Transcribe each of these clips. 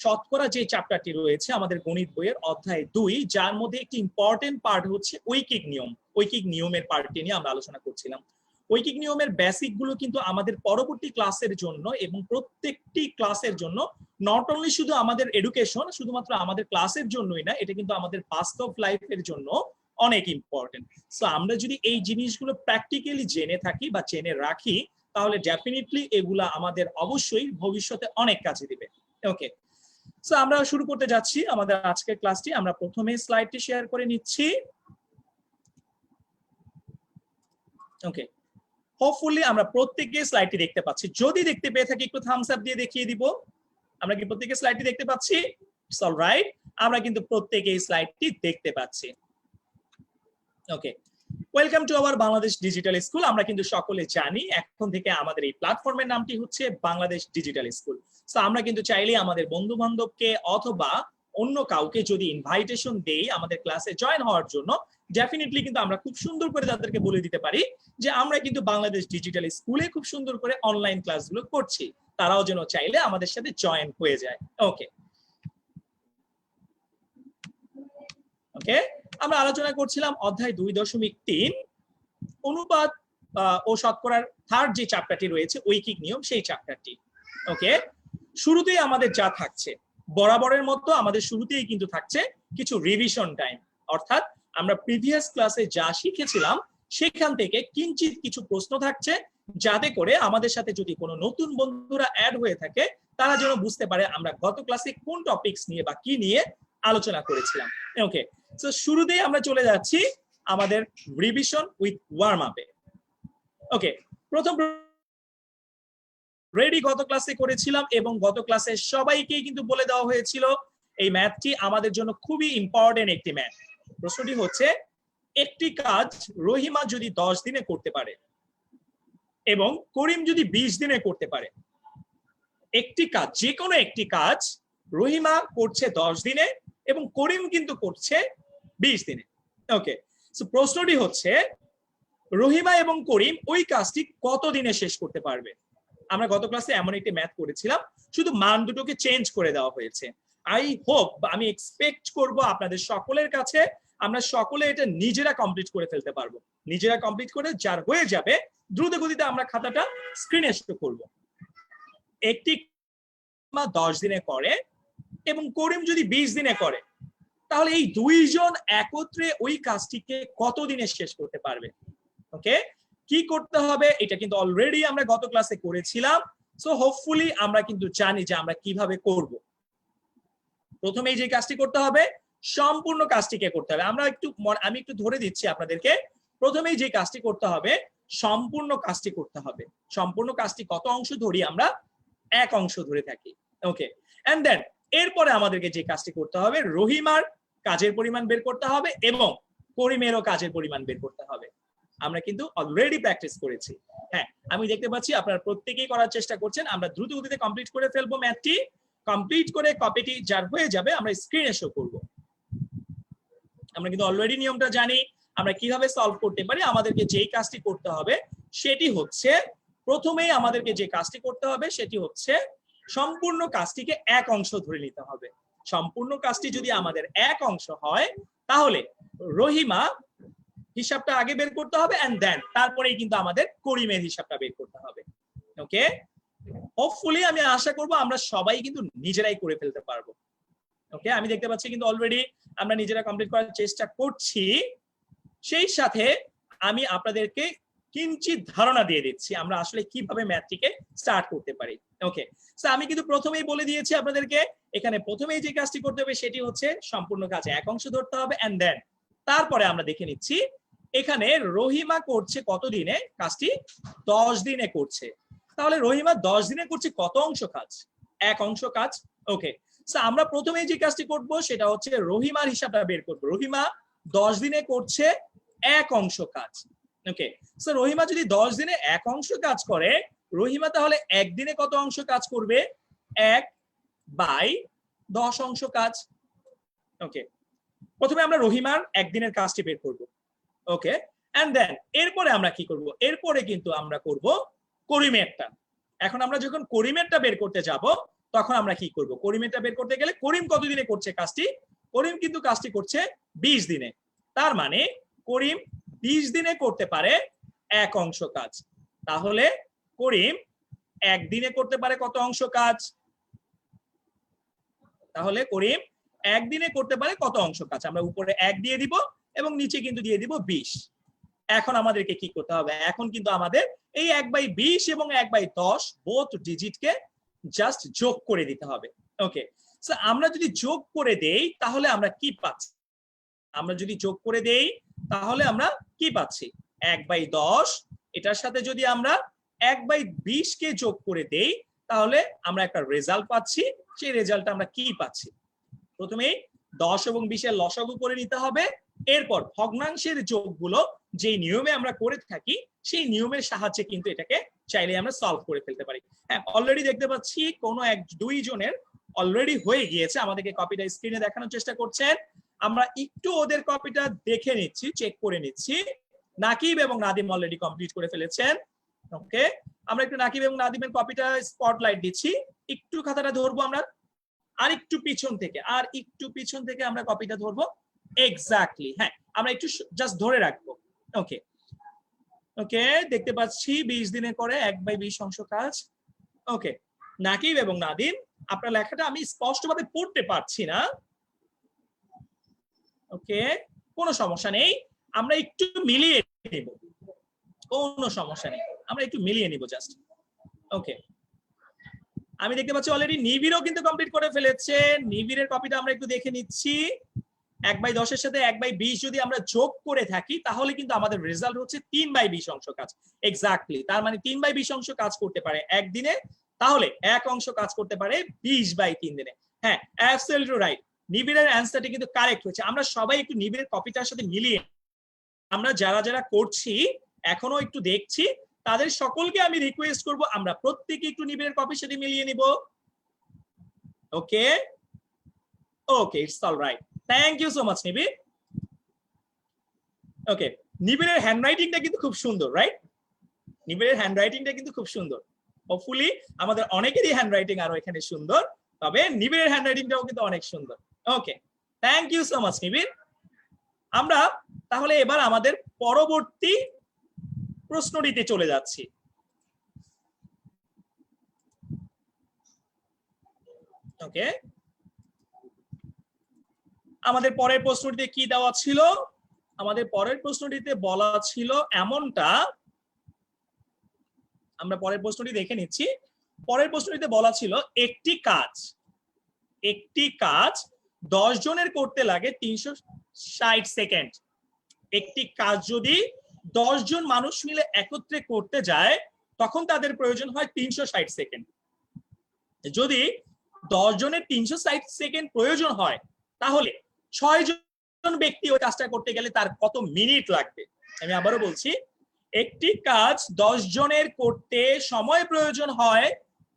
শতকরা যে চ্যাপ্টারটি রয়েছে আমাদের গণিত বইয়ের অধ্যায় 2, যার মধ্যে একটি ইম্পর্টেন্ট পার্ট হচ্ছে ঐকিক নিয়ম। ঐকিক নিয়মের পার্টটি নিয়ে আমরা আলোচনা করছিলাম। ঐকিক নিয়মের বেসিক গুলো কিন্তু আমাদের পরবর্তী ক্লাসের জন্য এবং প্রত্যেকটি ক্লাসের জন্য নট অনলি শুধু আমাদের এডুকেশন, শুধুমাত্র আমাদের ক্লাসের জন্যই না, এটা কিন্তু আমাদের বাস্তব লাইফের জন্য অনেক ইম্পর্টেন্ট। সো আমরা যদি এই জিনিসগুলো প্র্যাকটিক্যালি জেনে থাকি বা জেনে রাখি, তাহলে ডেফিনেটলি এগুলা আমাদের অবশ্যই ভবিষ্যতে অনেক কাজে দিবে। ওকে, সো আমরা শুরু করতে যাচ্ছি আমাদের আজকের ক্লাসটি। আমরা প্রথমে স্লাইডটি শেয়ার করে নিচ্ছি। ওকে, হোপফুলি আমরা প্রত্যেককে স্লাইডটি দেখতে পাচ্ছি। যদি দেখতে পেয়ে থাকি একটু থামস আপ দিয়ে দেখিয়ে দিব। আমরা কি প্রত্যেককে স্লাইডটি দেখতে পাচ্ছি? ইটস অলরাইট, আমরা কিন্তু প্রত্যেককে এই স্লাইডটি দেখতে পাচ্ছি। Okay, welcome to our Bangladesh digital school. আমরা কিন্তু সকলে জানি এখন থেকে আমাদের এই প্ল্যাটফর্মের নামটি হচ্ছে বাংলাদেশ ডিজিটাল স্কুল। সো আমরা কিন্তু চাইলে আমাদের বন্ধু বান্ধবকে অথবা অন্য কাউকে যদি ইনভাইটেশন দেই আমাদের ক্লাসে জয়েন হওয়ার জন্য, ডেফিনেটলি কিন্তু আমরা খুব সুন্দর করে তাদেরকে বলে দিতে পারি যে আমরা কিন্তু বাংলাদেশ ডিজিটাল স্কুলে খুব সুন্দর করে অনলাইন ক্লাসগুলো করছি, তারাও যেন চাইলে আমাদের সাথে জয়েন হয়ে যায়। ওকে ওকে, আমরা আলোচনা করছিলাম অধ্যায় 2.3 অনুপাত ও শতকরার থার্ড যে চ্যাপ্টারটি রয়েছে ঐকিক নিয়ম, সেই চ্যাপ্টারটি। ওকে, শুরুতেই আমাদের যা থাকছে বরাবরের মতো আমাদের শুরুতেই কিন্তু থাকছে কিছু রিভিশন টাইম, অর্থাৎ আমরা প্রিভিয়াস ক্লাসে যা শিখেছিলাম সেখান থেকে কিঞ্চিত কিছু প্রশ্ন থাকছে, যাতে করে আমাদের সাথে যদি কোনো নতুন বন্ধুরা অ্যাড হয়ে থাকে তারা যেন বুঝতে পারে আমরা গত ক্লাসে কোন টপিকস নিয়ে বা কি নিয়ে আলোচনা করেছিলাম। ওকে, সো শুরুতেই আমরা চলে যাচ্ছি আমাদের রিভিশন উইথ ওয়ার্ম আপে। ওকে, প্রথম রেডি গত ক্লাসে করেছিলাম এবং গত ক্লাসে সবাইকেই কিন্তু বলে দেওয়া হয়েছিল এই ম্যাথটি আমাদের জন্য খুবই ইম্পর্টেন্ট একটি ম্যাথ। প্রশ্নটি হচ্ছে, একটি কাজ রহিমা যদি 10 দিনে করতে পারে এবং করিম যদি 20 দিনে করতে পারে, একটি কাজ, যে কোনো একটি কাজ রহিমা করছে 10 দিনে এবং করিম কিন্তু করছে 20 দিনে। ওকে, সো প্রশ্নটি হচ্ছে রহিমা এবং করিম ওই কাজটি কত দিনে শেষ করতে পারবে। আমরা গত ক্লাসে এমন একটি ম্যাথ করেছিলাম, শুধু মান দুটোকে চেঞ্জ করে দেওয়া হয়েছে। আই হোপ, আমি এক্সপেক্ট করব আপনাদের সকলের কাছে আমরা সকলে এটা নিজেরা কমপ্লিট করে ফেলতে পারবো। নিজেরা কমপ্লিট করে যার হয়ে যাবে দ্রুত গতিতে আমরা খাতাটা স্ক্রিনে শো করব। একটি 10 দিনে করে এবং করিম যদি 20 দিনে করে, তাহলে এই দুইজন একত্রে ওই কাজটিকে কত দিনে শেষ করতে পারবে। ওকে, কি করতে হবে এটা কিন্তু অলরেডি আমরা গত ক্লাসে করেছিলাম। সো হোপফুলি আমরা কিন্তু জানি যে আমরা কিভাবে করব। প্রথমেই যে কাজটি করতে হবে, সম্পূর্ণ কাজটিকে করতে হবে। আমি একটু ধরে দিচ্ছি আপনাদেরকে, প্রথমেই যে কাজটি করতে হবে সম্পূর্ণ কাজটি করতে হবে। সম্পূর্ণ কাজটি কত অংশ ধরি আমরা? এক অংশ ধরে থাকি। ওকে, এন্ড দেন এরপরে আমাদেরকে যে কাজটি করতে হবে, রহিমার কাজের পরিমাণ বের করতে হবে এবং করিমেরও কাজের পরিমাণ বের করতে হবে। আমরা কিন্তু অলরেডি প্র্যাকটিস করেছি। হ্যাঁ, আমি দেখতে পাচ্ছি আপনারা প্রত্যেকেই করার চেষ্টা করছেন। আমরা দ্রুত গতিতে কমপ্লিট করে ফেলবো ম্যাথটি। কমপ্লিট করে কপিটি যার হয়ে যাবে আমরা স্ক্রিনে শো করব। আমরা কিন্তু অলরেডি নিয়মটা জানি, আমরা কিভাবে সলভ করতে পারি। আমাদেরকে যেই কাজটি করতে হবে সেটি হচ্ছে, প্রথমেই আমাদেরকে যে কাজটি করতে হবে সেটি হচ্ছে সম্পূর্ণ কাজটিকে এক অংশ ধরে নিতে হবে। সম্পূর্ণ কাজটি যদি আমাদের এক অংশ হয়, তাহলে রহিমা হিসাবটা আগে বের করতে হবে এন্ড দেন তারপরেই কিন্তু আমাদের করিমের হিসাবটা বের করতে হবে। ওকে, হোপফুলি আমি আশা করব আমরা সবাই কিন্তু নিজেরাই করে ফেলতে পারবো। ওকে, আমি দেখতে পাচ্ছি কিন্তু অলরেডি আমরা নিজেরা কমপ্লিট করার চেষ্টা করছি। সেই সাথে আমি আপনাদেরকে কিঞ্চিত ধারণা দিয়ে দিচ্ছি আমরা আসলে কিভাবে ম্যাথটিকে স্টার্ট করতে পারি। ওকে, সো আমি কিন্তু প্রথমেই বলে দিয়েছি আপনাদেরকে, এখানে প্রথমেই যে কাজটি করতে হবে সেটি হচ্ছে সম্পূর্ণ কাজে এক অংশ ধরতে হবে এন্ড দেন তারপরে আমরা দেখে নিচ্ছি এখানে রহিমা করছে কত দিনে কাজটি? 10 দিনে করছে। তাহলে রহিমা 10 দিনে করছে কত অংশ কাজ? এক অংশ কাজ। ওকে, সো আমরা প্রথমেই যে কাজটি করব সেটা হচ্ছে রহিমার হিসাবটা বের করব। রহিমা 10 দিনে করছে এক অংশ কাজ। ওকে, সো রহিমা যদি 10 দিনে এক অংশ কাজ করে, রহিমা তাহলে একদিনে কত অংশ কাজ করবে? 1/10 অংশ কাজ। ওকে, প্রথমে আমরা রহিমার একদিনের কাজটি বের করব। ওকে, এন্ড দেন এরপরে আমরা কি করব? এরপরে কিন্তু আমরা করব করিমেরটা। এখন আমরা যখন করিমেরটা বের করতে যাব, তখন আমরা কি করব? করিমেরটা বের করতে গেলে করিম কতদিনে করছে কাজটি? করিম কিন্তু কাজটি করছে 20 দিনে। তার মানে করিম 20 দিনে করতে পারে 1 অংশ কাজ। তাহলে করিম একদিনে করতে পারে কত অংশ কাজ? তাহলে করিম একদিনে করতে পারে কত অংশ কাজ? আমরা উপরে 1 দিয়ে দিব এবং নিচে কিন্তু দিয়ে দিব 20। এখন আমাদেরকে কি করতে হবে? এখন কিন্তু আমাদের এই 1/20 এবং 1/10 বোথ ডিজিটকে জাস্ট যোগ করে দিতে হবে। ওকে, সো আমরা যদি যোগ করে দেই তাহলে আমরা কি পাচ্ছি? আমরা যদি যোগ করে দেই তাহলে আমরা কি পাচ্ছি? 1/10 এটার সাথে যদি আমরা 1/20 কে যোগ করে দেই তাহলে আমরা একটা রেজাল্ট পাচ্ছি। সেই রেজাল্টটা আমরা কি পাচ্ছি? প্রথমেই 10 এবং 20 এর লসাগু করে নিতে হবে। এরপর ভগ্নাংশের যোগগুলো যে নিয়মে আমরা করে থাকি সেই নিয়মের সাহায্যে কিন্তু এটাকে চাইলে আমরা সলভ করে ফেলতে পারি। হ্যাঁ, অলরেডি দেখতে পাচ্ছি কোনো 1-2 জনের অলরেডি হয়ে গিয়েছে। আমাদেরকে কপিটা স্ক্রিনে দেখানোর চেষ্টা করছেন। আমরা একটু ওদের কপিটা দেখে নিচ্ছি, চেক করে নিচ্ছি। নাকিব এবং নাদিম অলরেডি কমপ্লিট করে ফেলেছেন। ওকে, আমরা একটু নাকিব এবং নাদিমের কপিটা স্পটলাইট দিচ্ছি। একটু খাতাটা ধরবো আমরা, আর একটু পিছন থেকে আমরা কপিটা ধরবো। এক্স্যাক্টলি, হ্যাঁ, আমরা একটু জাস্ট ধরে রাখবো। ওকে ওকে, দেখতে পাচ্ছি 20 দিনে করে 1/20 অংশ কাজ। ওকে, নাকিব এবং নাদিম, আপনার লেখাটা আমি স্পষ্টভাবে পড়তে পারছি না। ওকে, কোনো সমস্যা নেই, আমরা একটু মিলিয়ে নিব, কোনো সমস্যা নেই, আমরা একটু মিলিয়ে নিব জাস্ট। ওকে, আমি দেখতে পাচ্ছি অলরেডি নিবিরও কিন্তু কমপ্লিট করে ফেলেছে। নিবিরের কপিটা আমরা একটু দেখে নিচ্ছি। 1/10 এর সাথে 1/20 যদি আমরা যোগ করে থাকি তাহলে কিন্তু আমাদের রেজাল্ট হচ্ছে 3/20 অংশ কাজ। এক্স্যাক্টলি, তার মানে 3/20 অংশ কাজ করতে পারে একদিনে, তাহলে 1 অংশ কাজ করতে পারে 20/3 দিনে। হ্যাঁ, অ্যাবসলিউটলি রাইট, নিবিরের অ্যান্সারটি কিন্তু কারেক্ট হয়েছে। আমরা সবাই একটু নিবিরের কপিটার সাথে মিলিয়ে, আমরা যারা যারা করছি এখনো একটু দেখছি, তাদের সকলকে আমি রিকোয়েস্ট করব আমরা প্রত্যেকে একটু নিবিড়ের কপির সাথে মিলিয়ে নিব। Okay okay, it's all right, thank you so much Nibir. Okay, নিবিড়ের হ্যান্ডরাইটিংটা কিন্তু খুব সুন্দর, রাইট? নিবিড়ের হ্যান্ডরাইটিংটা কিন্তু খুব সুন্দর। হোপফুলি আমাদের অনেকেরই হ্যান্ডরাইটিং আরো এখানে সুন্দর, তবে নিবিড়ের হ্যান্ডরাইটিংটাও কিন্তু অনেক সুন্দর। ওকে, থ্যাংক ইউ সো মাচ নিবিড়। আমরা তাহলে এবার আমাদের পরবর্তী প্রশ্নটিতে চলে যাচ্ছি। ওকে, আমাদের পরের প্রশ্নটিতে কি দেওয়া ছিল? আমাদের পরের প্রশ্নটিতে বলা ছিল এমনটা, আমরা পরের প্রশ্নটি দেখে নিচ্ছি। পরের প্রশ্নটিতে বলা ছিল একটি কাজ 10 জনের করতে লাগে 360 সেকেন্ড। একটি কাজ যদি 10 জন মানুষ মিলে একত্রে করতে যায় তখন তাদের প্রয়োজন হয় 360 সেকেন্ড। যদি 10 জনের 360 সেকেন্ড প্রয়োজন হয় তাহলে 6 জন ব্যক্তি ওই কাজটা করতে গেলে তার কত মিনিট লাগবে? আমি আবারও বলছি, একটি কাজ 10 জনের করতে সময় প্রয়োজন হয়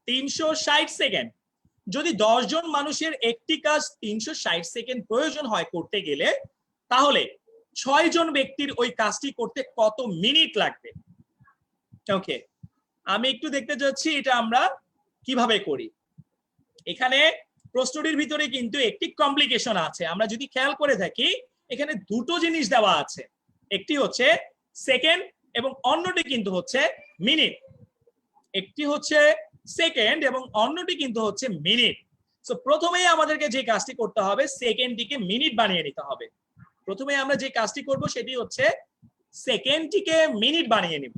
360 সেকেন্ড। যদি 10 জন মানুষের একটি কাজ 360 সেকেন্ড প্রয়োজন হয় করতে গেলে, তাহলে 6 জন ব্যক্তির ওই কাজটি করতে কত মিনিট লাগবে? ওকে, আমি একটু দেখতে যাচ্ছি এটা আমরা কিভাবে করি। এখানে প্রশ্নটির ভিতরে কিন্তু একটি কমপ্লিকেশন আছে। আমরা যদি খেয়াল করে থাকি এখানে দুটো জিনিস দেওয়া আছে, একটি হচ্ছে সেকেন্ড এবং অন্যটি কিন্তু হচ্ছে মিনিট। একটি হচ্ছে সেকেন্ড এবং অন্যটি কিন্তু হচ্ছে মিনিট। সো প্রথমেই আমাদেরকে যে কাজটি করতে হবে সেকেন্ডটিকে মিনিট বানিয়ে নিতে হবে। প্রথমে আমরা যে কাজটি করব সেটি হচ্ছে সেকেন্ডটিকে মিনিট বানিয়ে নিব,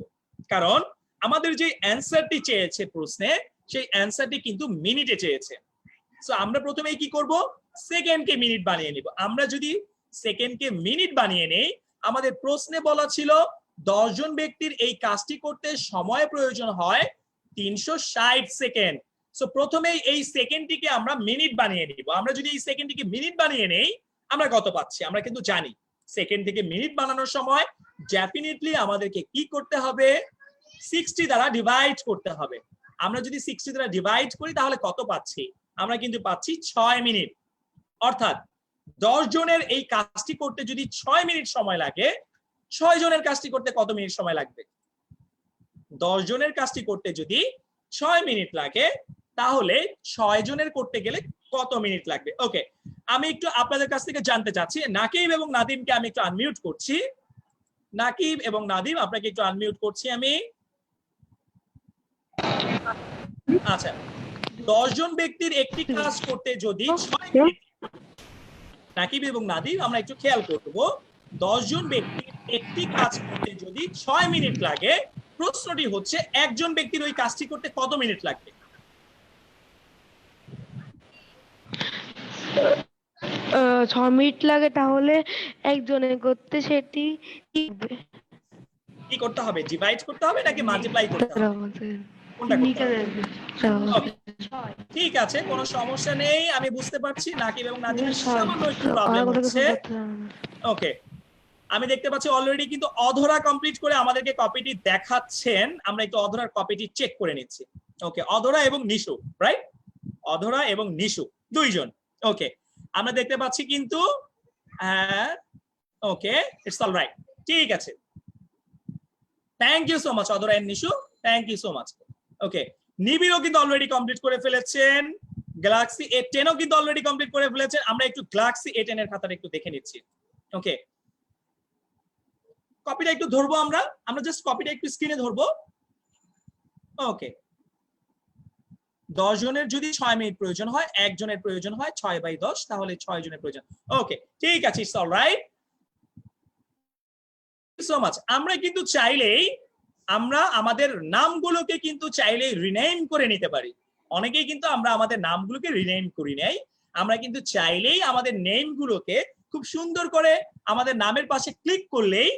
কারণ আমাদের যে অ্যান্সারটি চেয়েছে প্রশ্নে সেই অ্যান্সারটি কিন্তু মিনিটে চেয়েছে। সো আমরা প্রথমেই কি করব, সেকেন্ডকে মিনিট বানিয়ে নিব। আমরা যদি সেকেন্ডকে মিনিট বানিয়ে নেই, আমাদের প্রশ্নে বলা ছিল 10 জন ব্যক্তির এই কাজটি করতে সময় প্রয়োজন হয় 360 সেকেন্ড। সো প্রথমেই এই সেকেন্ডটিকে আমরা মিনিট বানিয়ে নিব। আমরা যদি এই সেকেন্ডটিকে মিনিট বানিয়ে নেই আমরা কত পাচ্ছি? আমরা কিন্তু জানি সেকেন্ড থেকে মিনিট বানানোর সময় ডেফিনেটলি আমাদেরকে কি করতে হবে? 60 দ্বারা ডিভাইড করতে হবে। আমরা যদি 60 দ্বারা ডিভাইড করি তাহলে কত পাচ্ছি? আমরা কিন্তু পাচ্ছি 6 মিনিট। অর্থাৎ 10 জনের এই কাজটি করতে যদি 6 মিনিট সময় লাগে, 6 জনের কাজটি করতে কত মিনিট সময় লাগবে? 10 জনের কাজটি করতে যদি 6 মিনিট লাগে তাহলে 6 জনের করতে গেলে কত মিনিট লাগবে? ওকে, আমি একটু আপনাদের কাছ থেকে জানতে চাচ্ছি। নাকিব এবং নাদিমকে আমি একটু আনমিউট করছি। নাকিব এবং নাদিম, আপনাকে একটু আনমিউট করছি আমি। আচ্ছা, 10 জন ব্যক্তির একটি কাজ করতে যদি 6 মিনিট, নাকিব এবং নাদিম আমরা একটু খেয়াল করব, 10 জন ব্যক্তির একটি কাজ করতে যদি 6 মিনিট লাগে, প্রশ্নটি হচ্ছে একজন ব্যক্তির ওই কাজটি করতে কত মিনিট লাগবে? 6 মিনিট লাগে, তাহলে একজনের করতে সেটি কি করতে হবে? ডিভাইড করতে হবে নাকি মাল্টিপ্লাই করতে হবে? কোনটা করতে হবে? Okay, ঠিক আছে, কোনো সমস্যা নেই, আমি বুঝতে পারছি নাকিব এবং নাদিমের সামান্য একটু প্রবলেম হচ্ছে। ওকে, আমি দেখতে পাচ্ছি অলরেডি কিন্তু অধরা কমপ্লিট করে আমাদেরকে কপিটি দেখাচ্ছেন। আমরা একটু অধরার কপিটি চেক করে নিচ্ছি। ওকে, অধরা এবং নিশু, রাইট? অধরা এবং নিশু দুইজন। ওকে, আমরা দেখতে পাচ্ছি কিন্তু, হ্যাঁ, ওকে, ইটস অল রাইট, ঠিক আছে। Thank you so much Adhara and Nishu, thank you so much. Okay, নিবিড়ও কিন্তু অলরেডি কমপ্লিট করে ফেলেছেন, গ্যালাক্সি A10 ও কিন্তু অলরেডি কমপ্লিট করে ফেলেছেন। আমরা একটু গ্যালাক্সি A10 এর খাতাটা একটু দেখে নিচ্ছি। ওকে, কপিটা একটু ধরবো, আমরা জাস্ট কপিটা একটু স্ক্রিনে ধরবো। ওকে, 10 জনের যদি 6 মিনিট প্রয়োজন হয়, একজনের প্রয়োজন হয় 6/10, তাহলে 6 জনের প্রয়োজন। ওকে, ঠিক আছে, it's all right, so much. আমরা কিন্তু চাইলেই আমরা আমাদের নামগুলোকে কিন্তু চাইলেই রিনেম করে নিতে পারি। অনেকেই কিন্তু আমরা আমাদের নামগুলোকে রিনেম করি নাই। আমরা কিন্তু চাইলেই আমাদের নেমগুলোকে খুব সুন্দর করে আমাদের নামের পাশে ক্লিক করলেই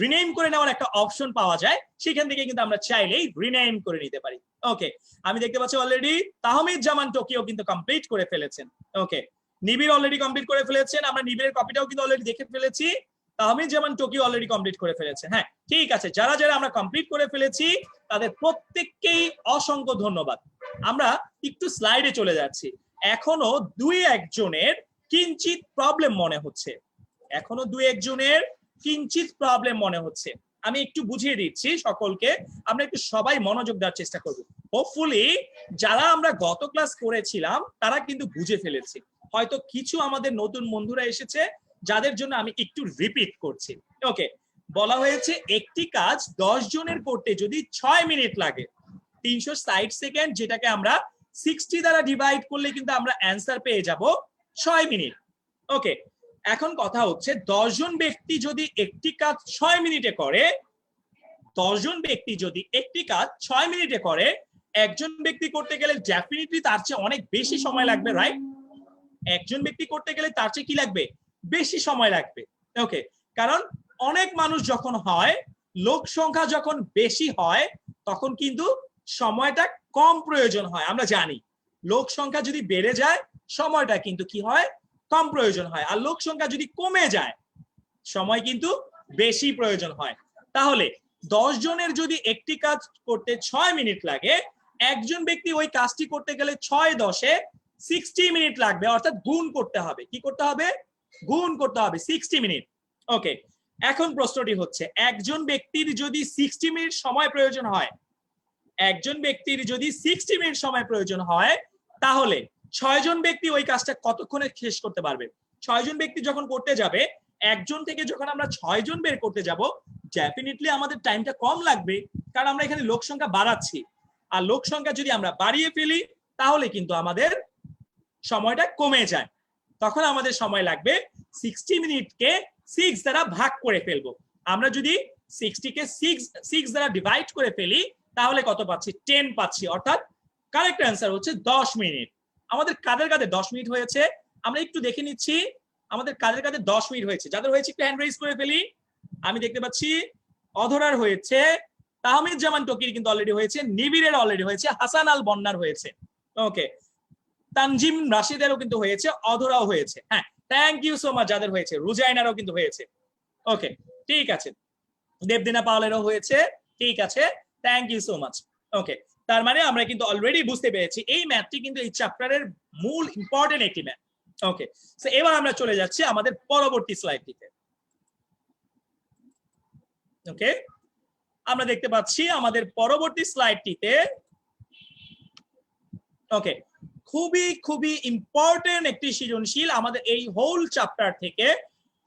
রিনেম করে নেওয়ার একটা অপশন পাওয়া যায়, সেখান থেকে কিন্তু আমরা চাইলেই রিনেম করে নিতে পারি। ওকে, আমি দেখতে পাচ্ছি অলরেডি তাহমিদ জামান টোকিও কিন্তু কমপ্লিট করে ফেলেছেন। ওকে, নিবিড় অলরেডি কমপ্লিট করে ফেলেছেন, আমরা নিবিড়ের কপিটাও কিন্তু অলরেডি দেখে ফেলেছি। তাহমিদ জামান টোকিও অলরেডি কমপ্লিট করে ফেলেছেন। হ্যাঁ, ঠিক আছে, যারা যারা আমরা কমপ্লিট করে ফেলেছি তাদের প্রত্যেককেই অসংখ্য ধন্যবাদ। আমরা একটু স্লাইডে চলে যাচ্ছি। এখনো দুই একজনের কিঞ্চিত প্রবলেম মনে হচ্ছে, এখনো দুই একজনের কিঞ্চিত প্রবলেম মনে হচ্ছে। আমি একটু বুঝিয়ে দিচ্ছি সকলকে, আমরা একটু সবাই মনোযোগ দেওয়ার চেষ্টা করব। হোপফুলি যারা আমরা গত ক্লাস করেছিলাম তারা কিন্তু বুঝে ফেলেছি, হয়তো কিছু আমাদের নতুন বন্ধুরা এসেছে যাদের জন্য আমি একটু রিপিট করছি। ওকে, বলা হয়েছে একটি কাজ 10 জনের করতে যদি 6 মিনিট লাগে, 360 সেকেন্ড, যেটাকে আমরা 60 দ্বারা ডিভাইড করলে কিন্তু আমরা অ্যান্সার পেয়ে যাব 6 মিনিট। ওকে, এখন কথা হচ্ছে 10 জন ব্যক্তি যদি একটি কাজ 6 মিনিটে করে, 10 জন ব্যক্তি যদি একটি কাজ 6 মিনিটে করে, একজন ব্যক্তি করতে গেলে ডেফিনেটলি তার চেয়ে অনেক বেশি সময় লাগবে, রাইট? একজন ব্যক্তি করতে গেলে তার চেয়ে কি লাগবে? বেশি সময় লাগবে। ওকে, কারণ অনেক মানুষ যখন হয়, লোক সংখ্যা যখন বেশি হয়, তখন কিন্তু সময়টা কম প্রয়োজন হয়। আমরা জানি লোক সংখ্যা যদি বেড়ে যায় সময়টা কিন্তু কি হয়? কম প্রয়োজন হয়। আর লোক সংখ্যা যদি কমে যায় সময় কিন্তু বেশি প্রয়োজন হয়। তাহলে 10 জনের যদি একটি কাজ করতে 6 মিনিট লাগে, একজন ব্যক্তি ওই কাজটি করতে গেলে 6×10 60 মিনিট লাগবে, অর্থাৎ গুণ করতে হবে। কি করতে হবে? গুণ করতে হবে 60 মিনিট। ওকে, এখন প্রশ্নটি হচ্ছে একজন ব্যক্তির যদি 60 মিনিট সময় প্রয়োজন হয়, একজন ব্যক্তির যদি 60 মিনিট সময় প্রয়োজন হয়, তাহলে 6 জন ব্যক্তি ওই কাজটা কতক্ষণে শেষ করতে পারবে? 6 জন ব্যক্তি যখন করতে যাবে, একজন থেকে যখন আমরা 6 জন বের করতে যাব, ডেফিনেটলি আমাদের টাইমটা কম লাগবে, কারণ আমরা এখানে লোক সংখ্যা বাড়াচ্ছি। আর লোক সংখ্যা যদি আমরা বাড়িয়ে ফেলি তাহলে কিন্তু আমাদের সময়টা কমে যায়। তখন আমাদের সময় লাগবে 60 মিনিটকে 6 দ্বারা ভাগ করে ফেলবো। আমরা যদি 60 কে 6 দ্বারা ডিভাইড করে ফেলি তাহলে কত পাচ্ছি? 10 পাচ্ছি, অর্থাৎ কারেক্ট অ্যান্সার হচ্ছে 10 মিনিট। আমাদের কাদের কাদের 10 মিনিট হয়েছে আমরা একটু দেখে নিচ্ছি। আমাদের কাদের কাদের 10 মিনিট হয়েছে? যাদের হয়েছে একটু হ্যান্ড রেইজ করে ফেলি। আমি দেখতে পাচ্ছি অধরার হয়েছে, তাহমিদ জামান টকির কিন্তু অলরেডি হয়েছে, নিবিড়ের অলরেডি হয়েছে, হাসান আল বন্নার হয়েছে, ওকে, তানজিম রাশিদেরও কিন্তু হয়েছে, অধরাও হয়েছে। হ্যাঁ, থ্যাংক ইউ সো মাচ যাদের হয়েছে। রুজাইনারও কিন্তু হয়েছে। ওকে, ঠিক আছে, দেবদিনা পাওয়ালেরও হয়েছে, ঠিক আছে, থ্যাংক ইউ সো মাচ। ওকে, তার মানে আমরা কিন্তু অলরেডি বুঝতে পেরেছি এই ম্যাথটি কিন্তু এই চ্যাপ্টারের মূল ইম্পর্টেন্ট একটি ম্যাথ। ওকে, সো এবার আমরা চলে যাচ্ছি আমাদের পরবর্তী স্লাইডটিতে। ওকে, আমরা দেখতে পাচ্ছি আমাদের পরবর্তী স্লাইডটিতে ওকে, খুবই খুবই ইম্পর্টেন্ট একটি সৃজনশীল আমাদের এই হোল চ্যাপ্টার থেকে।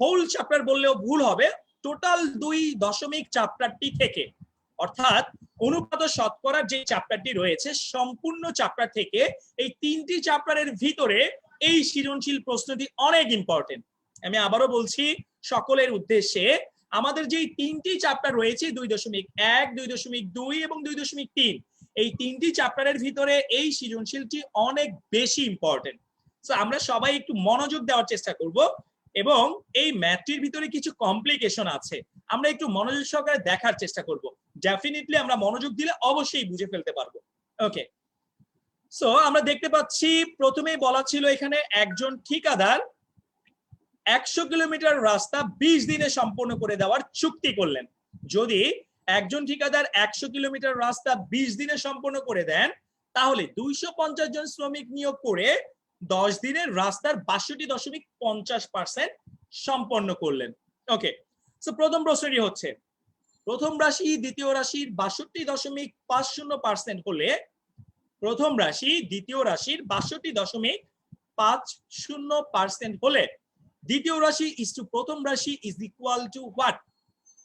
হোল চ্যাপ্টার বললেও ভুল হবে, টোটাল 2 চ্যাপ্টারটি থেকে, অর্থাৎ অনুপাত শতকরার যে চ্যাপ্টারটি রয়েছে সম্পূর্ণ চ্যাপ্টার থেকে এই 3টি চ্যাপ্টারের ভিতরে এই সৃজনশীল প্রশ্নটি অনেক ইম্পর্টেন্ট। আমি আবারও বলছি সকলের উদ্দেশ্যে, আমাদের যে 3টি চ্যাপ্টার রয়েছে 2.1, 2.2 এবং 2.3, এই 3টি চ্যাপ্টারের ভিতরে এই সৃজনশীলটি অনেক বেশি ইম্পর্টেন্ট। সো আমরা সবাই একটু মনোযোগ দেওয়ার চেষ্টা করব, এবং এই ম্যাথটির ভিতরে কিছু কমপ্লিকেশন আছে, আমরা একটু মনোযোগ সহকারে দেখার চেষ্টা করব। ডেফিনেটলি আমরা মনোযোগ দিলে অবশ্যই বুঝে ফেলতে পারবো। ওকে, সো আমরা দেখতে পাচ্ছি প্রথমেই বলা ছিল এখানে একজন ঠিকাদার 100 কিলোমিটার রাস্তা 20 দিনে সম্পন্ন করে দেওয়ার চুক্তি করলেন। যদি একজন ঠিকাদার 100 কিলোমিটার রাস্তা 20 দিনে সম্পন্ন করে দেন, তাহলে 250 জন শ্রমিক নিয়োগ করে 10 দিনের রাস্তার 62.50% সম্পন্ন করলেন। ওকে, সো প্রথম প্রশ্নটি হচ্ছে, প্রথম রাশি দ্বিতীয় রাশির 62.50% হলে, প্রথম রাশি দ্বিতীয় রাশির 62.50% হলে দ্বিতীয় রাশি ইজ টু প্রথম রাশি ইজ ইকুয়াল টু হোয়াট?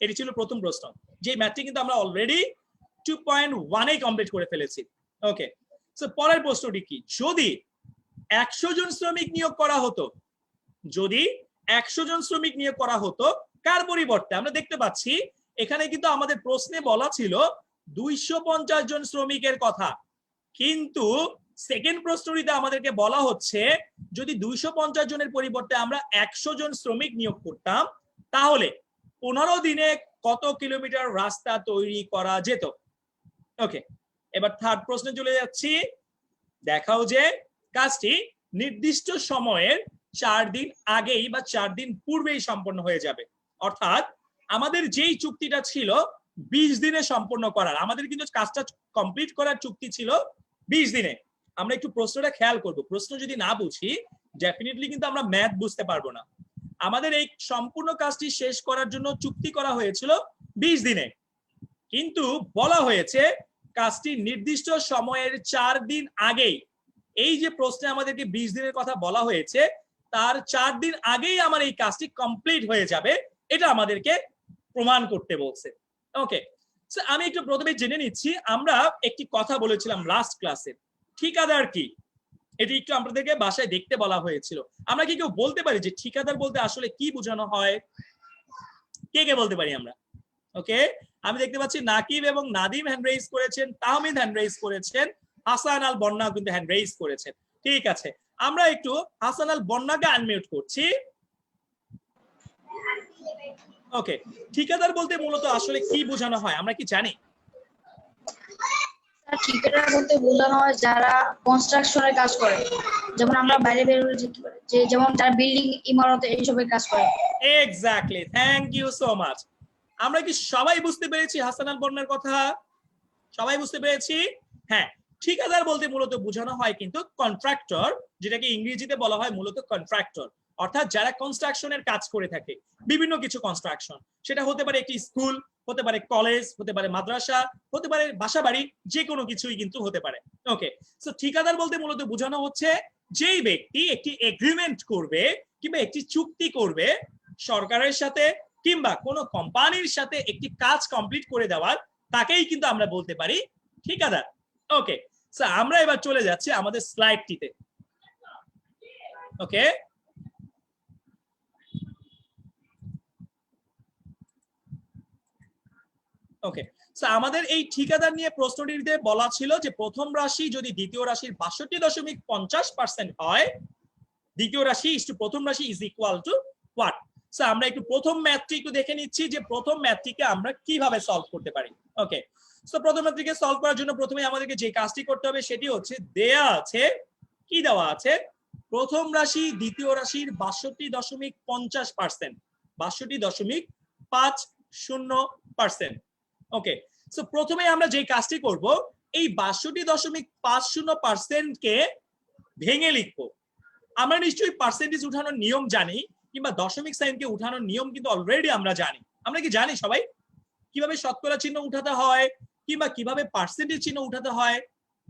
এটি ছিল প্রথম প্রশ্ন, যে ম্যাথটি কিন্তু আমরা অলরেডি 2.1 এ কমপ্লিট করে ফেলেছি। ওকে, সো পরের প্রশ্নটি কি, যদি 100 জন শ্রমিক নিয়োগ করা হতো, যদি 100 জন শ্রমিক নিয়োগ করা হতো, কার পরিবর্তে? আমরা দেখতে পাচ্ছি এখানে কিন্তু আমাদের প্রশ্নে বলা ছিল 250 জন শ্রমিকের কথা, কিন্তু সেকেন্ড প্রশ্নটিতে আমাদেরকে বলা হচ্ছে যদি 250 জনের পরিবর্তে আমরা 100 জন শ্রমিক নিয়োগ করতাম, তাহলে 15 দিনে কত কিলোমিটার রাস্তা তৈরি করা যেত? ওকে, এবার থার্ড প্রশ্নে চলে যাচ্ছি। দেখাও যে কাজটি নির্দিষ্ট সময়ের 4 দিন আগেই বা 4 দিন পূর্বেই সম্পন্ন হয়ে যাবে। অর্থাৎ আমাদের যেই চুক্তিটা ছিল 20 দিনে সম্পন্ন করার, আমাদের কিন্তু কাজটা কমপ্লিট করার চুক্তি ছিল 20 দিনে। আমরা একটু প্রশ্নটা খেয়াল করব, প্রশ্ন যদি না বুঝি ডেফিনেটলি কিন্তু আমরা ম্যাথ বুঝতে পারবো না। আমাদের এই সম্পূর্ণ কাজটি শেষ করার জন্য চুক্তি করা হয়েছিল 20 দিনে, কিন্তু বলা হয়েছে কাজটি নির্দিষ্ট সময়ের 4 দিন আগেই। এই যে প্রশ্নে আমাদেরকে 20 দিনের কথা বলা হয়েছে, তার 4 দিন আগেই আমার এই কাজটি কমপ্লিট হয়ে যাবে, এটা আমাদেরকে প্রমাণ করতে বলছে। ওকে, সো আমি একটু প্রথমে জেনে নিচ্ছি, আমরা একটি কথা বলেছিলাম লাস্ট ক্লাসে, ঠিকাদার কি? এটি একটু আপনাদেরকে বাসায় দেখতে বলা হয়েছিল। আমরা কি কেউ বলতে পারি যে ঠিকাদার বলতে আসলে কি বোঝানো হয়? কে কে বলতে পারি আমরা? ওকে, আমি দেখতে পাচ্ছি নাকিব এবং নাদিম হ্যান্ড রেইজ করেছেন, তাহমিদ হ্যান্ড রেইজ করেছেন, হাসান আল বন্না কিন্তু হ্যান্ড রেইজ করেছেন। ঠিক আছে, আমরা একটু হাসান আল বন্নাকে আনমিউট করছি। ওকে, ঠিকাদার বলতে মূলত আসলে কি বোঝানো হয় আমরা কি জানি? ঠিকাদার বলতে বোঝানো হয় যারা কনস্ট্রাকশনের কাজ করে, যেমন আমরা বাইরে বের হয়ে যেতে পারি, যে যেমন যারা বিল্ডিং ইমারত এইসবের কাজ করে। Exactly, thank you so much. আমরা কি সবাই বুঝতে পেরেছি হাসান আল বন্নার কথা? সবাই বুঝতে পেরেছি? হ্যাঁ, ঠিকাদার বলতে মূলত বোঝানো হয় কিন্তু কন্ট্রাক্টর, যেটাকে ইংরেজিতে বলা হয় মূলত কন্ট্রাক্টর, অর্থাৎ যারা কনস্ট্রাকশনের কাজ করে থাকে, বিভিন্ন কিছু কনস্ট্রাকশন, সেটা হতে পারে একটি স্কুল, হতে পারে কলেজ, হতে পারে মাদ্রাসা, হতে পারে বাসাবাড়ি, যে কোনো কিছুই কিন্তু হতে পারে। ওকে, সো ঠিকাদার বলতে মূলত বোঝানো হচ্ছে যেই ব্যক্তি একটি এগ্রিমেন্ট করবে কিংবা একটি চুক্তি করবে সরকারের সাথে কিংবা কোনো কোম্পানির সাথে একটি কাজ কমপ্লিট করে দেওয়ার, তাকেই কিন্তু আমরা বলতে পারি ঠিকাদার। ওকে, সো আমরা এবার চলে যাচ্ছি আমাদের স্লাইডটিতে। ওকে, ওকে, সো আমাদের এই ঠিকাদার নিয়ে প্রশ্নটিতে বলা ছিল যে প্রথম রাশি যদি দ্বিতীয় রাশির 62.50% হয়, দ্বিতীয় রাশি ইজ টু প্রথম রাশি is equal to what? So আমরা একটু প্রথম ম্যাথটি একটু দেখে নিচ্ছি যে প্রথম ম্যাথটিকে আমরা কিভাবে সলভ করতে পারি। ওকে, সো প্রথম ম্যাথটিকে সলভ করার জন্য প্রথমে আমাদেরকে যে কাজটি করতে হবে সেটি হচ্ছে, দেয়া আছে, কি দেওয়া আছে, প্রথম রাশি দ্বিতীয় রাশির 62.50%, 62.50%। ওকে, সো প্রথমে আমরা যে কাজটি করব, এই 62.50% কে ভেঙে লিখবো। আমরা নিশ্চয়ই পার্সেন্টেজ উঠানোর নিয়ম জানি, কিংবা দশমিক সাইনকে উঠানোর নিয়ম কিন্তু অলরেডি আমরা জানি। আমরা কি জানি সবাই কিভাবে শতকরা চিহ্ন উঠাতে হয় কিংবা কিভাবে পার্সেন্টেজ চিহ্ন উঠাতে হয়?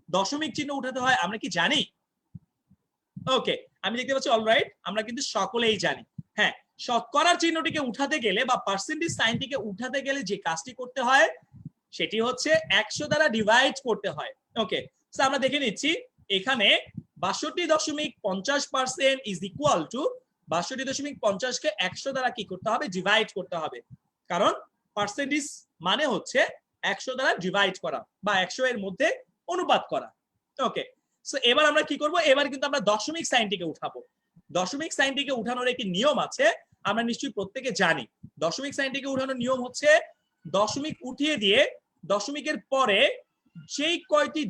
দশমিক চিহ্ন উঠাতে হয় আমরা কি জানি? ওকে, আমি দেখতে পাচ্ছি অলরাইট আমরা কিন্তু সকলেই জানি। হ্যাঁ, শতকরার চিহ্নটিকে উঠাতে গেলে বা পার্সেন্টেজ সাইনটিকে উঠাতে গেলে যে কাজটি করতে হয় সেটি হচ্ছে 100 দ্বারা ডিভাইড করতে হয়। ওকে, সো আমরা দেখে নিচ্ছি এখানে 62.50% ইজ ইকুয়াল টু 62.50 কে 100 দ্বারা কি করতে হবে? ডিভাইড করতে হবে। কারণ পার্সেন্টেজ মানে হচ্ছে 100 দ্বারা ডিভাইড করা বা 100 এর মধ্যে অনুপাত করা। ওকে, সো এবার আমরা কি করব? এবার কিন্তু আমরা দশমিক সাইনটিকে উঠাবো। দশমিক সাইনটিকে উঠানোর একটি নিয়ম আছে, আমরা নিশ্চয়ই প্রত্যেকে জানি। দশমিক সাইনটিকে উঠানোর নিয়ম হচ্ছে দশমিক উঠিয়ে দিয়ে দশমিকের পরে যেই কয়টি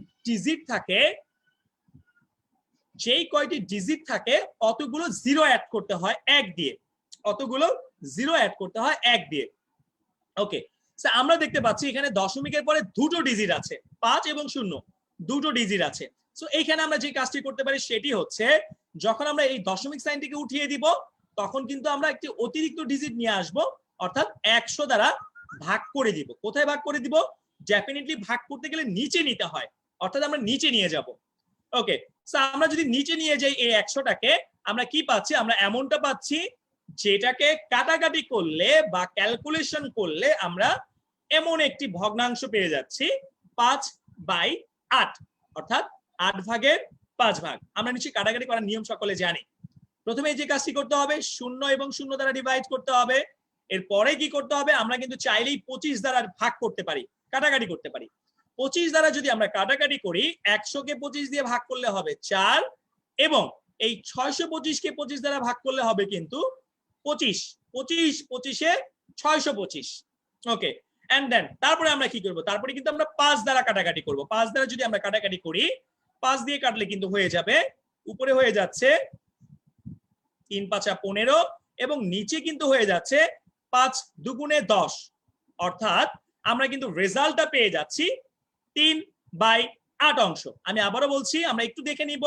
ডিজিট থাকে অতগুলো জিরো অ্যাড করতে হয় 1 দিয়ে। অতগুলো জিরো অ্যাড করতে হয় 1 দিয়ে। ওকে, সো আমরা দেখতে পাচ্ছি এখানে দশমিকের পরে দুটো ডিজিট আছে, 5 এবং 0, দুটো ডিজিট আছে। সো এইখানে আমরা যে কাজটি করতে পারি সেটি হচ্ছে যখন আমরা এই দশমিক সাইনটিকে উঠিয়ে দিব তখন কিন্তু আমরা একটি অতিরিক্ত ডিজিট নিয়ে আসব, অর্থাৎ 100 দ্বারা ভাগ করে দিব। কোথায় ভাগ করে দিব? ডেফিনেটলি ভাগ করতে গেলে নিচে নিতে হয়, অর্থাৎ আমরা নিচে নিয়ে যাব। ওকে, সো আমরা যদি নিচে নিয়ে যাই এই 100টাকে আমরা কি পাচ্ছি? আমরা এমনটা পাচ্ছি যেটাকে কাটাকাটি করলে বা ক্যালকুলেশন করলে আমরা এমন একটি ভগ্নাংশ পেয়ে যাচ্ছি 5/8, অর্থাৎ 8 ভাগের 5 ভাগ। আমরা নিশ্চয়ই কাটাকাটি করার নিয়ম সকলে জানি। প্রথমে যে কাজটি করতে হবে 0 এবং 0 দ্বারা ডিভাইড করতে হবে। এরপরে কি করতে হবে? আমরা কিন্তু চাইলেই 25 দ্বারা ভাগ করতে পারি, কাটাকাটি করতে পারি। 25 দ্বারা যদি আমরা কাটাকাটি করি 100 কে 25 দিয়ে ভাগ করলে হবে 4 এবং এই 625 কে 25 দ্বারা ভাগ করলে হবে কিন্তু 25। 25 25 এ 625। ওকে, এন্ড দেন তারপরে আমরা কি করব? তারপরে কিন্তু আমরা 5 দ্বারা কাটাকাটি করব। 5 দ্বারা যদি আমরা কাটাকাটি করি 5 দিয়ে কাটলে কিন্তু হয়ে যাবে, উপরে হয়ে যাচ্ছে 3 5 15 এবং নিচে কিন্তু হয়ে যাচ্ছে 5 2 10, অর্থাৎ আমরা কিন্তু রেজাল্টটা পেয়ে যাচ্ছি 3/8 অংশ। আমি আবারও বলছি, আমরা একটু দেখে নিব,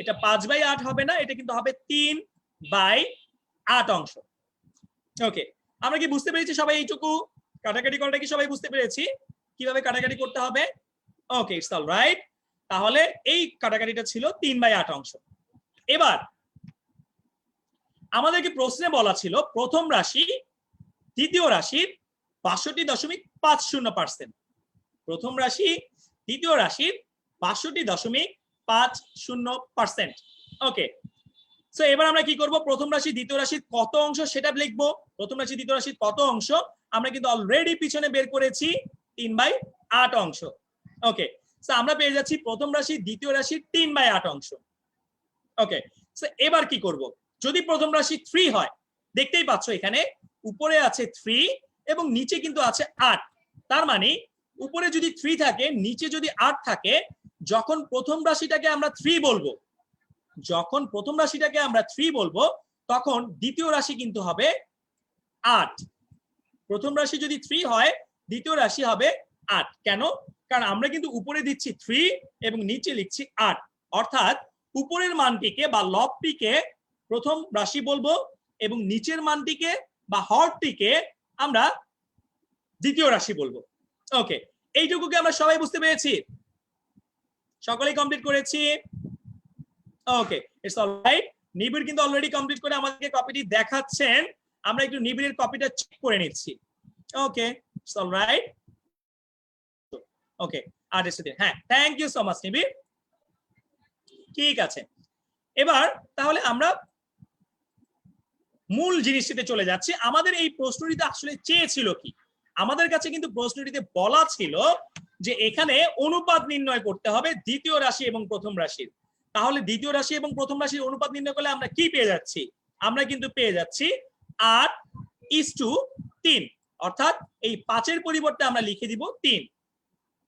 এটা 5/8 হবে না, এটা কিন্তু হবে 3/8 অংশ। ওকে, আমরা কি বুঝতে পেরেছি সবাই? এইটুকু কাটাকাটি করাটা কি সবাই বুঝতে পেরেছি কিভাবে কাটাকাটি করতে হবে? ওকে, ইটস অল রাইট। তাহলে এই কাটাকাটিটা ছিল 3/8 অংশ। এবার আমাদেরকে প্রশ্নে বলা ছিল প্রথম রাশি দ্বিতীয় রাশির 62.50%। প্রথম রাশি দ্বিতীয় রাশির 62.50%। ওকে, সো এবার আমরা কি করব? প্রথম রাশি দ্বিতীয় রাশির কত অংশ সেটা লিখবো। প্রথম রাশি দ্বিতীয় রাশির কত অংশ আমরা কিন্তু অলরেডি পিছনে বের করেছি, 3/8 অংশ। ওকে, সো আমরা পেয়ে যাচ্ছি প্রথম রাশি দ্বিতীয় রাশির 3/8 অংশ। ওকে, সো এবার কি করব? যদি প্রথম রাশি 3 হয়, দেখতেই পাচ্ছ এখানে উপরে আছে 3 এবং নিচে কিন্তু আছে 8। তার মানে উপরে যদি 3 থাকে নিচে যদি 8 থাকে, যখন প্রথম রাশিটাকে আমরা 3 বলবো, যখন প্রথম রাশিটাকে আমরা 3 বলবো তখন দ্বিতীয় রাশি কিন্তু হবে 8। প্রথম রাশি যদি 3 হয় দ্বিতীয় রাশি হবে 8। কেন? কারণ আমরা কিন্তু উপরে দিচ্ছি 3 এবং নিচে লিখছি 8, অর্থাৎ উপরের মানটিকে বা লবটিকে প্রথম রাশি বলবো এবং নিচের মানটিকে বা হরটিকে আমরা দ্বিতীয় রাশি বলবো। ওকে, এইটুকুকে আমরা সবাই বুঝতে পেরেছি? সকলেই কমপ্লিট করেছি? ওকে, ইটস অলরাইট। নিবিড় কিন্তু অলরেডি কমপ্লিট করে আমাদেরকে কপিটি দেখাচ্ছেন, আমরা একটু নিবিড়ের কপিটা চেক করে নিচ্ছি। ওকে, ইটস অলরাইট। ওকে, হ্যাঁ, থ্যাংক ইউ সো মাচ নিবিড়। ঠিক আছে, এবার তাহলে আমরা মূল জিনিসটিতে চলে যাচ্ছি। আমাদের এই প্রশ্নটিতে আসলে চেয়েছিল কি? আমাদের কাছে কিন্তু প্রশ্নটিতে বলা ছিল যে এখানে অনুপাত নির্ণয় করতে হবে দ্বিতীয় রাশি এবং প্রথম রাশির। তাহলে দ্বিতীয় রাশি এবং প্রথম রাশির অনুপাত নির্ণয় করলে আমরা কি পেয়ে যাচ্ছি? আমরা কিন্তু পেয়ে যাচ্ছি 8:3, অর্থাৎ এই 5-এর পরিবর্তে আমরা লিখে দিব 3।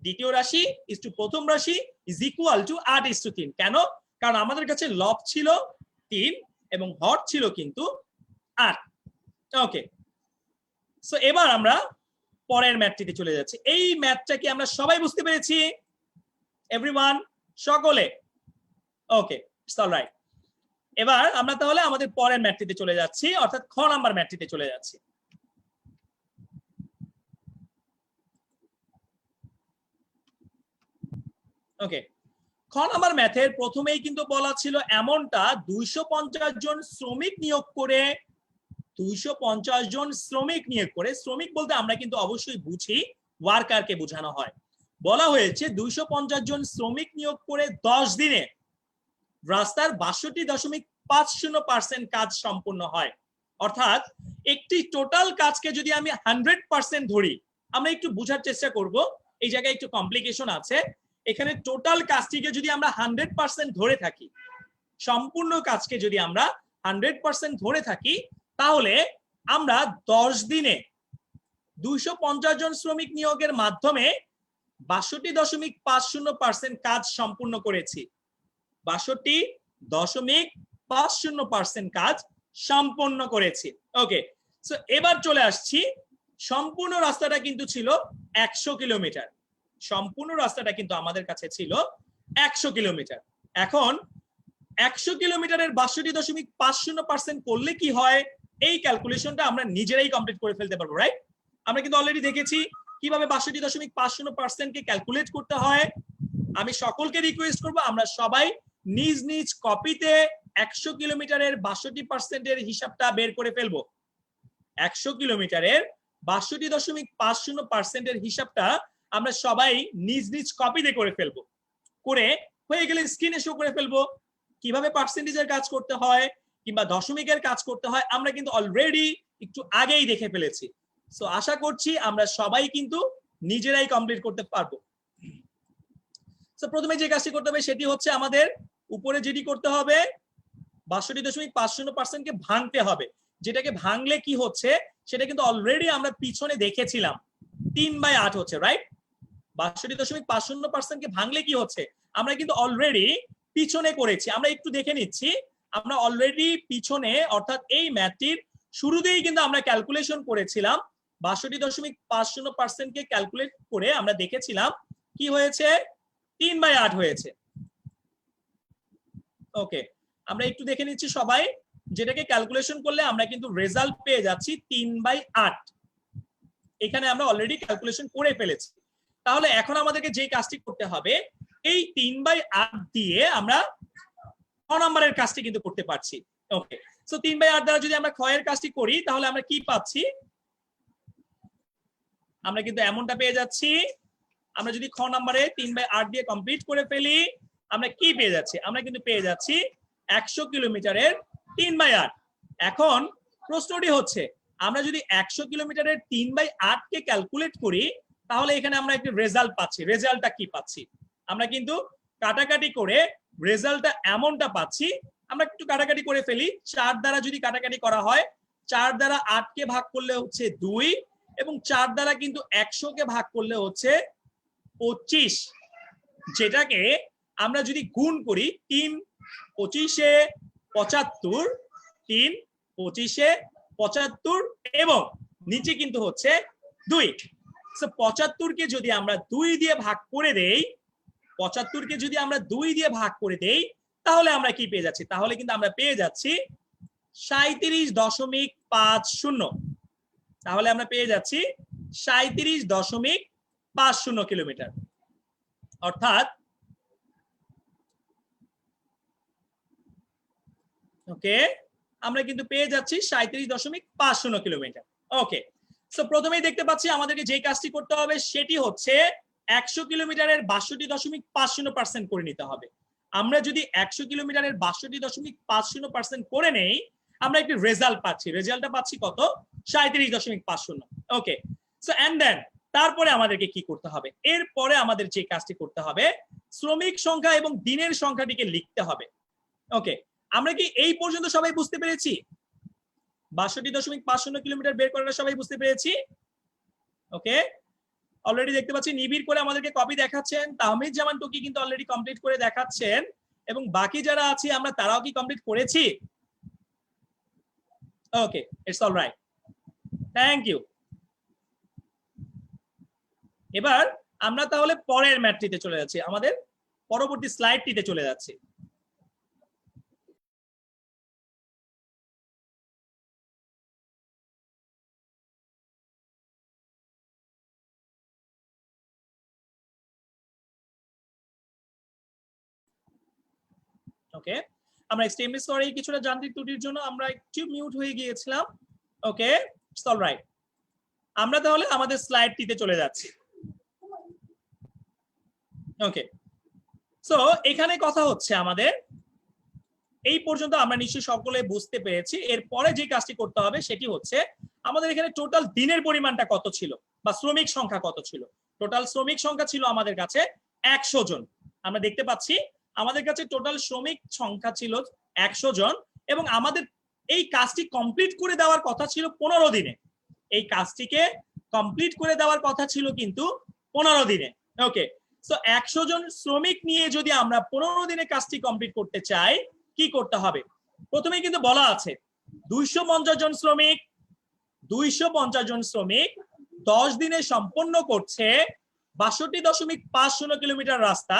দ্বিতীয় রাশি ইজ টু প্রথম রাশি ইজ ইকুয়াল টু 8:3। কেন? কারণ আমাদের কাছে লব ছিল 3 এবং হর ছিল কিন্তু 8। ওকে, সো এবার আমরা পরের ম্যাথটিতে চলে যাচ্ছি। এই ম্যাথটা কি আমরা সবাই বুঝতে পেরেছি? এভরিওয়ান, সকলে? ওকে, ইটস অলরাইট। এবার আমরা তাহলে আমাদের পরের ম্যাথটিতে চলে যাচ্ছি, অর্থাৎ খ নাম্বার ম্যাথটিতে চলে যাচ্ছি। ওকে, খ নাম্বার ম্যাথের প্রথমেই কিন্তু বলা ছিল এমনটা 250 জন শ্রমিক নিয়োগ করে 250 জন শ্রমিক নিয়োগ করে, শ্রমিক বলতে আমরা কিন্তু অবশ্যই বুঝি ওয়ার্কারকে বোঝানো হয়। বলা হয়েছে 250 জন শ্রমিক নিয়োগ করে 10 দিনে রাস্তার 62.50% কাজ সম্পূর্ণ হয়। অর্থাৎ একটি টোটাল কাজকে যদি আমি 100% ধরি, আমরা একটু বোঝার চেষ্টা করব, এই জায়গায় একটু কমপ্লিকেশন আছে। এখানে টোটাল কাজটিকে যদি আমরা 100% ধরে থাকি, সম্পূর্ণ কাজকে যদি আমরা 100% ধরে থাকি, তাহলে আমরা 10 দিনে 250 জন শ্রমিক নিয়োগের মাধ্যমে 62.50% কাজ সম্পূর্ণ করেছি। 62.50% কাজ সম্পন্ন করেছি। ওকে, সো এবার চলে আসছি, সম্পূর্ণ রাস্তাটা কিন্তু ছিল 100 কিলোমিটার। সম্পূর্ণ রাস্তাটা কিন্তু আমাদের কাছে ছিল 100 কিলোমিটার। এখন 100 কিলোমিটারের 62.50% করলে কি হয়, এই ক্যালকুলেশনটা আমরা নিজেরাই কমপ্লিট করে ফেলতে পারবো, রাইট? আমরা কিন্তু অলরেডি দেখেছি কিভাবে 62.50% কে ক্যালকুলেট করতে হয়। আমি সকলকে রিকোয়েস্ট করব আমরা সবাই নিজ নিজ কপিতে 100 কিলোমিটারের 62%-এর হিসাবটা বের করে ফেলবো। 100 কিলোমিটারের 62.50%-এর হিসাবটা আমরা সবাই নিজ নিজ কপিতে করে ফেলবো। করে হয়ে গেলে স্ক্রিনে শো করে ফেলবো কিভাবে পার্সেন্টেজের কাজ করতে হয় কিংবা দশমিকের কাজ করতে হয়, আমরা কিন্তু অলরেডি একটু আগেই দেখে ফেলেছি। সো আশা করছি আমরা সবাই কিন্তু নিজেরাই কমপ্লিট করতে পারবো। সো প্রথমে যে কাজটি করতে হবে সেটি হচ্ছে আমাদের উপরে যেটি করতে হবে 62.50% কে ভাঙতে হবে। যেটাকে ভাঙলে কি হচ্ছে সেটা কিন্তু অলরেডি আমরা পিছনে দেখেছিলাম, 3/8 হচ্ছে, রাইট? 62.50% কে ভাঙলে কি হচ্ছে আমরা কিন্তু অলরেডি পিছনে করেছি। আমরা একটু দেখে নিচ্ছি, আমরা অলরেডি পিছনে অর্থাৎ এই ম্যাথটির শুরুতেই কিন্তু আমরা ক্যালকুলেশন করেছিলাম। 62.50% কে ক্যালকুলেট করে আমরা দেখেছিলাম কি হয়েছে, 3/8 হয়েছে। ওকে, আমরা একটু দেখে নিচ্ছি সবাই, যেটাকে ক্যালকুলেশন করলে আমরা কিন্তু রেজাল্ট পেয়ে যাচ্ছি 3/8। এখানে আমরা অলরেডি ক্যালকুলেশন করে ফেলেছি। তাহলে এখন আমাদেরকে যে কাজটি করতে হবে, এই 3/8 দিয়ে আমরা ক নাম্বারের কাজটি কিন্তু করতে পারছি। ওকে, সো 3/8 দ্বারা যদি আমরা ক্ষয়ের কাজটি করি তাহলে আমরা কি পাচ্ছি, আমরা কিন্তু এমনটা পেয়ে যাচ্ছি। আমরা যদি খ নাম্বারে 3/8 দিয়ে কমপ্লিট করে ফেলি, আমরা কি পেয়ে যাচ্ছি, আমরা কিন্তু পেয়ে যাচ্ছি 100 কিলোমিটারের 3/8। এখন প্রশ্নটি হচ্ছে আমরা যদি 100 কিলোমিটারের 3/8 কে ক্যালকুলেট করি তাহলে এখানে আমরা একটা রেজাল্ট পাচ্ছি। রেজাল্টটা কি পাচ্ছি, আমরা কিন্তু কাটাকাটি করে রেজাল্টটা এমনটা পাচ্ছি। আমরা একটু কাটাকাটি করে ফেলি, 4 দ্বারা যদি কাটাকাটি করা হয়, 4 দ্বারা 8 কে ভাগ করলে হচ্ছে 2 এবং 4 দ্বারা কিন্তু 100 কে ভাগ করলে হচ্ছে 25। যেটাকে আমরা যদি গুণ করি 3 25-এ 75, 3 25-এ 75 এবং নিচে কিন্তু হচ্ছে 2। সো 75 কে যদি আমরা 2 দিয়ে ভাগ করে দেই, 75 কে যদি আমরা 2 দিয়ে ভাগ করে দেই তাহলে আমরা কি পেয়ে যাচ্ছি, তাহলে কিন্তু আমরা পেয়ে যাচ্ছি 37.50। তাহলে আমরা পেয়ে যাচ্ছি 37.50 কিলোমিটার। অর্থাৎ ওকে, আমরা কিন্তু পেয়ে যাচ্ছি 37.50 কিলোমিটার। ওকে, সো প্রথমেই দেখতে পাচ্ছি আমাদেরকে যে কাজটি করতে হবে সেটি হচ্ছে 100 কিলোমিটারের 62.50% করে নিতে হবে। আমরা যদি 100 কিলোমিটারের 62.50% করে নেই, আমরা একটি রেজাল্ট পাচ্ছি। রেজাল্টটা পাচ্ছি কত, 37.50। ওকে, সো এন্ড দেন তারপরে আমাদেরকে কি করতে হবে, এরপরে আমাদের যে কাজটি করতে হবে শ্রমিক সংখ্যা এবং দিনের সংখ্যাটিকে লিখতে হবে। ওকে, আমরা কি এই পর্যন্ত সবাই বুঝতে পেরেছি? 62.50 কিলোমিটার বের করাটা সবাই বুঝতে পেরেছি? ওকে, অলরেডি দেখতে পাচ্ছি নিবিড় করে আমাদেরকে কপি দেখাচ্ছেন, তাহমিদ জামান টুকি কিন্তু অলরেডি কমপ্লিট করে দেখাচ্ছেন এবং বাকি যারা আছি আমরা তারাও কি কমপ্লিট করেছি? ওকে, ইটস অলরাইট, থ্যাংক ইউ। এবার আমরা তাহলে পরের ম্যাথটিতে চলে যাচ্ছি, আমাদের পরবর্তী স্লাইডটিতে চলে যাচ্ছি। ওকে, আমরা এক্সট্রিমলি সরি কিছুটা যান্ত্রিক ত্রুটির জন্য আমরা একটু মিউট হয়ে গিয়েছিলাম। ওকে, ইটস অলরাইট। আমরা তাহলে আমাদের স্লাইডটিতে চলে যাচ্ছি। ওকে, সো এখানে কথা হচ্ছে আমাদের এই পর্যন্ত আমরা নিশ্চয়ই সকলে বুঝতে পেরেছি। এরপরে যে কাজটি করতে হবে সেটি হচ্ছে আমাদের এখানে টোটাল দিনের পরিমাণটা কত ছিল বা শ্রমিক সংখ্যা কত ছিল। টোটাল শ্রমিক সংখ্যা ছিল আমাদের কাছে 100 জন। আমরা দেখতে পাচ্ছি আমাদের কাছে টোটাল শ্রমিক সংখ্যা ছিল 100 জন এবং আমাদের এই কাজটি কমপ্লিট করে দেওয়ার কথা ছিল 15 দিনে। এই কাজটিকে কমপ্লিট করে দেওয়ার কথা ছিল কিন্তু 15 দিনে। ওকে, সো 100 জন শ্রমিক নিয়ে যদি আমরা 15 দিনে কাজটি কমপ্লিট করতে চাই কি করতে হবে? প্রথমেই কিন্তু বলা আছে 250 জন শ্রমিক 10 দিনে সম্পন্ন করছে 62.50 কিলোমিটার রাস্তা।